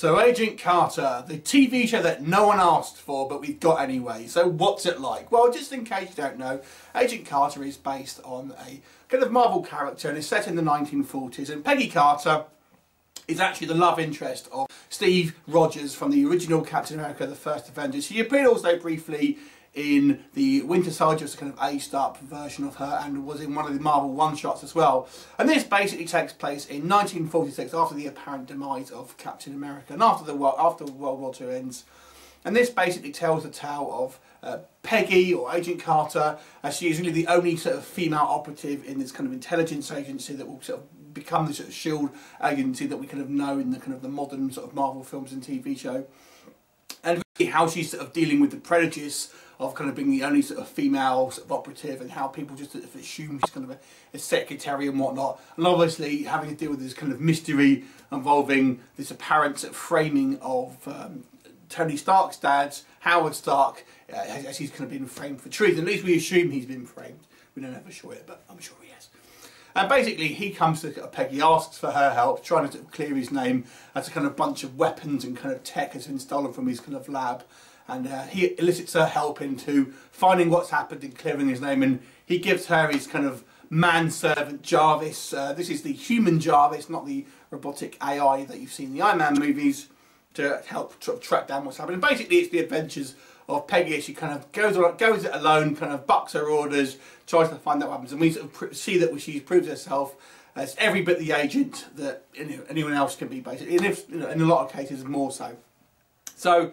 So Agent Carter, the TV show that no one asked for but we've got anyway. So what's it like? Well, just in case you don't know, Agent Carter is based on a kind of Marvel character and is set in the 1940s, and Peggy Carter is actually the love interest of Steve Rogers from the original Captain America, the First Avengers. She appeared also briefly in the Winter Soldier, was a kind of aged up version of her, and was in one of the Marvel one-shots as well. And this basically takes place in 1946, after the apparent demise of Captain America, and after World War II ends. And this basically tells the tale of Peggy, or Agent Carter, as she is really the only sort of female operative in this kind of intelligence agency that will sort of become the sort of S.H.I.E.L.D. agency that we kind of know in the kind of the modern sort of Marvel films and TV show. And really how she's sort of dealing with the prejudice of kind of being the only sort of female sort of operative, and how people just sort of assume she's kind of a secretary and whatnot. And obviously having to deal with this kind of mystery involving this apparent sort of framing of Tony Stark's dad, Howard Stark, as he's kind of been framed for treason. At least we assume he's been framed. We don't know for sure yet, but I'm sure he has. And basically he comes to Peggy, asks for her help, trying to sort of clear his name, as a kind of bunch of weapons and kind of tech has been stolen from his kind of lab. And he elicits her help into finding what's happened and clearing his name, and he gives her his kind of manservant Jarvis. This is the human Jarvis, not the robotic AI that you've seen in the Iron Man movies, to help sort of track down what's happening. And basically it's the adventures of Peggy as she kind of goes it alone, kind of bucks her orders, tries to find out what happens, and we sort of see that she proves herself as every bit the agent that anyone else can be, basically, and if, in a lot of cases more so. So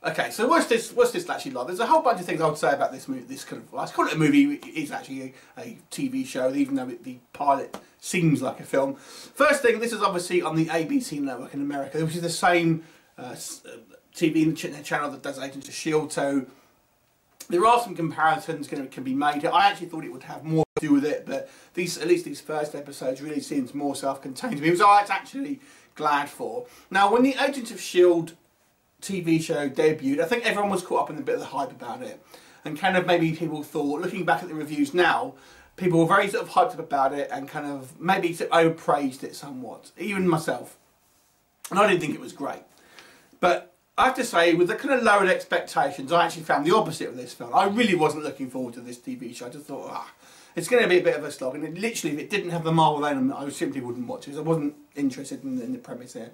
okay, so what's this actually like? There's a whole bunch of things I would say about this movie. This kind of, well, I call it a movie. It is actually a TV show, even though the pilot seems like a film. First thing, this is obviously on the ABC network in America, which is the same TV channel that does Agents of S.H.I.E.L.D. So there are some comparisons can be made. I actually thought it would have more to do with it, but at least these first episodes really seems more self-contained to me, which I was actually glad for. Now, when the Agents of S.H.I.E.L.D. TV show debuted, I think everyone was caught up in a bit of the hype about it, and kind of maybe people thought, looking back at the reviews now, people were very sort of hyped up about it and kind of maybe sort of overpraised it somewhat, even myself, and I didn't think it was great. But I have to say, with the kind of lowered expectations, I actually found the opposite of this film. I really wasn't looking forward to this TV show. I just thought, it's going to be a bit of a slog, and literally if it didn't have the Marvel element, I simply wouldn't watch it, because I wasn't interested in the premise here.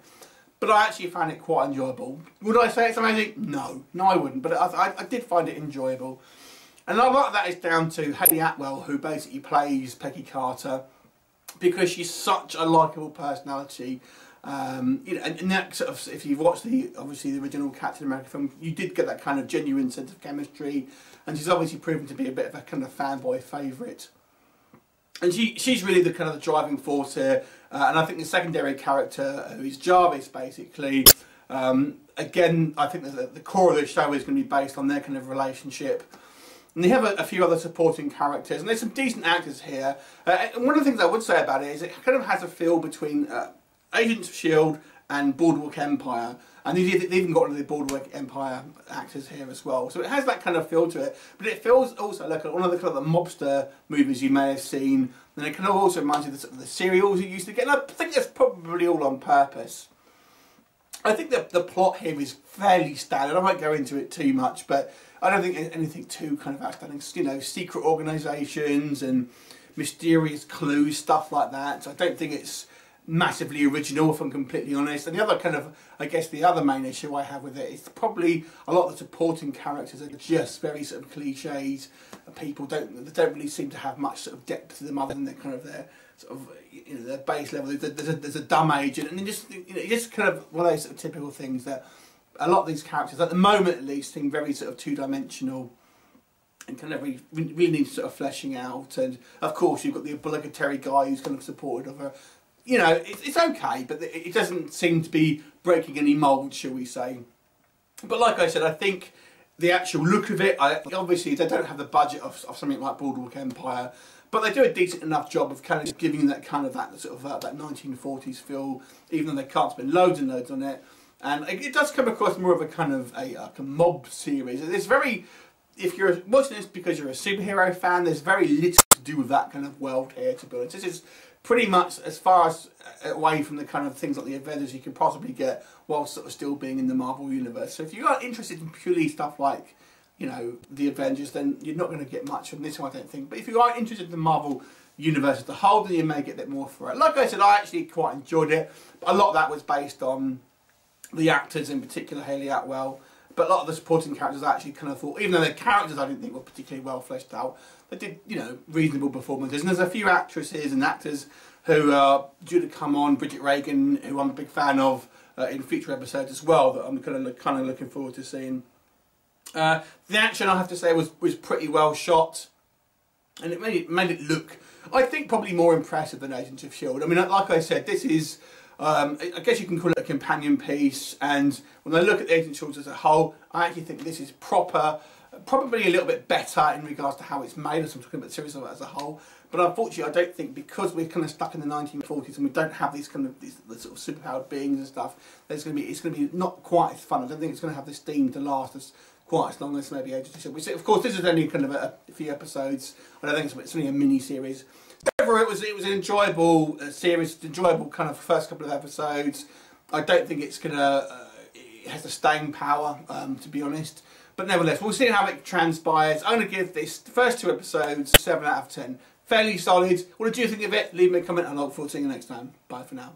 But I actually found it quite enjoyable. Would I say it's amazing? No. No, I wouldn't. But I did find it enjoyable. And a lot of that is down to Hayley Atwell, who basically plays Peggy Carter, because she's such a likeable personality. And that sort of, if you've watched obviously the original Captain America film, you did get that kind of genuine sense of chemistry. And she's obviously proven to be a bit of a kind of fanboy favourite. And she's really the kind of the driving force here, and I think the secondary character, who is Jarvis, basically, again, I think that the core of the show is going to be based on their kind of relationship. And they have a few other supporting characters, and there's some decent actors here. And one of the things I would say about it is it kind of has a feel between Agents of S.H.I.E.L.D. and Boardwalk Empire, and they've even got one of the Boardwalk Empire actors here as well. So it has that kind of feel to it, but it feels also like one of the kind of the mobster movies you may have seen, and it kind of also reminds you of the serials you used to get, and I think that's probably all on purpose. I think that the plot here is fairly standard. I won't go into it too much, but I don't think anything too kind of outstanding. You know, secret organisations and mysterious clues, stuff like that. So I don't think it's massively original, if I'm completely honest. And the other kind of, I guess the other main issue I have with it is probably a lot of the supporting characters are just very sort of cliches. People don't really seem to have much sort of depth to them other than their kind of their sort of, their base level. There's a dumb agent, and just kind of one of those sort of typical things that a lot of these characters, at the moment at least, seem very sort of two-dimensional and kind of really need sort of fleshing out. And of course you've got the obligatory guy who's kind of supported of her. It's okay, but it doesn't seem to be breaking any mould, shall we say. But like I said, I think the actual look of it, obviously they don't have the budget of something like Boardwalk Empire, but they do a decent enough job of kind of giving that kind of that 1940s feel, even though they can't spend loads and loads on it. And it does come across more of a kind of a mob series. It's very, if you're watching this because you're a superhero fan, there's very little to do with that kind of world here, to be honest. This is pretty much as far as away from the kind of things like the Avengers you can possibly get while sort of still being in the Marvel universe. So if you are interested in purely stuff like, you know, the Avengers, then you're not going to get much from this one, I don't think. But if you are interested in the Marvel universe as a whole, then you may get a bit more for it. Like I said, I actually quite enjoyed it. But a lot of that was based on the actors, in particular Hayley Atwell. But a lot of the supporting characters I actually kind of thought, even though their characters I didn't think were particularly well fleshed out, they did, you know, reasonable performances. And there's a few actresses and actors who are due to come on. Bridget Regan, who I'm a big fan of in future episodes as well, that I'm kind of looking forward to seeing. The action, I have to say, was pretty well shot, and it made it look, I think, probably more impressive than Agents of S.H.I.E.L.D. I mean, like I said, this is, I guess you can call it a companion piece, and when I look at the Agents of S.H.I.E.L.D. as a whole, I actually think this is proper, probably a little bit better in regards to how it's made, as I'm talking about the series as a whole. But unfortunately, I don't think, because we're kind of stuck in the 1940s and we don't have these kind of the sort of superpowered beings and stuff, it's going to be not quite as fun. I don't think it's going to have this theme to last us quite as long as maybe Agents of S.H.I.E.L.D. Which, of course, this is only kind of a few episodes. I don't think it's only a mini series. However, it was an enjoyable series, enjoyable kind of first couple of episodes. I don't think it's gonna it has the staying power, to be honest. But nevertheless, we'll see how it transpires. I'm going to give this the first 2 episodes 7 out of 10. Fairly solid. What did you think of it? Leave me a comment and I look forward to seeing you next time. Bye for now.